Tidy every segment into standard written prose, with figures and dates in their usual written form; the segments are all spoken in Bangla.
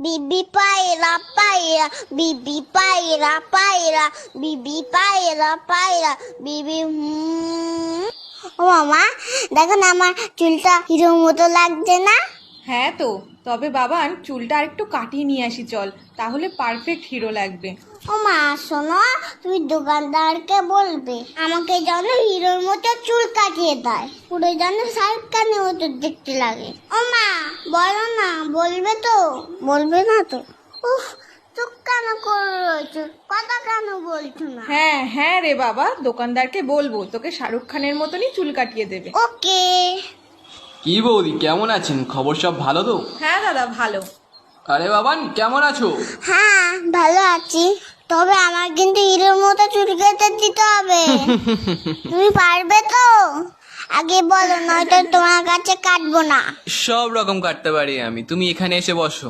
বিবি পায়রা পায়রা, বিবি পায়রা পায়রা, বিবি পায়রা পায়রা, বিবি ও মামা, দেখো না আমার চুলটা হিরোর মতো লাগছে না? হ্যাঁ তো, তবে বাবান চুলটা আরেকটু কাটিয়ে নিয়ে আসি চল, তাহলে পারফেক্ট হিরো লাগবে। ও মা শোনো, তুমি দোকানদারকে বলবে আমাকে যেন হিরোর মতো চুল কাটিয়ে দেয়, পুরো যেন শাহরুখ খানের মতো দেখতে লাগে। ও মা বলো না, বলবে তো? বলবে না তো? উফ, চুপ কেন করে রয়েছো, কথা কেন বলছো না? হ্যাঁ হ্যাঁ রে বাবা, দোকানদারকে বলবো তোকে শাহরুখ খানের মতনই চুল কাটিয়ে দেবে। ওকে। কি বৌদি, কেমন আছেন? খবর সব ভালো তো? হ্যাঁ দাদা ভালো। আরে বাবান, কেমন আছো? হ্যাঁ ভালো আছি, তবে আমার কিন্তু হিরোর মতো চুল কেটে দিতে হবে। তুমি পারবে তো? আগে বলো, নয়তো তোমার কাছে কাটবো না। সব রকম কাটতে পারি আমি, তুমি এখানে এসে বসো।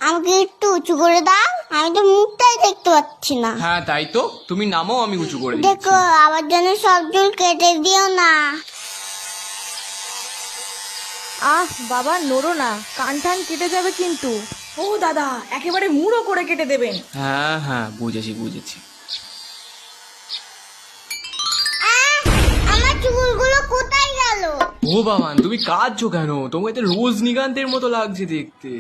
আমাকে একটু উঁচু করে দাও, আমি তো মুখটাই দেখতে পাচ্ছি না। হ্যাঁ তাই তো, তুমি নামো, আমি উঁচু করে দিচ্ছি। দেখো আমার জন্য সব চুল কেটে দিও না। আহ বাবা নড়ো না, কান টান কেটে যাবে কিন্তু। ও দাদা, একেবারে মুড়ো করে কেটে দেবেন। হ্যাঁ হ্যাঁ, বুঝেছি বুঝেছি। আমার চুলগুলো কোথায় গেল? ও বাবান, তুমি কাঁদছো কেন? তোমাকে তো রোজনীকান্তের মতো লাগছে দেখতে।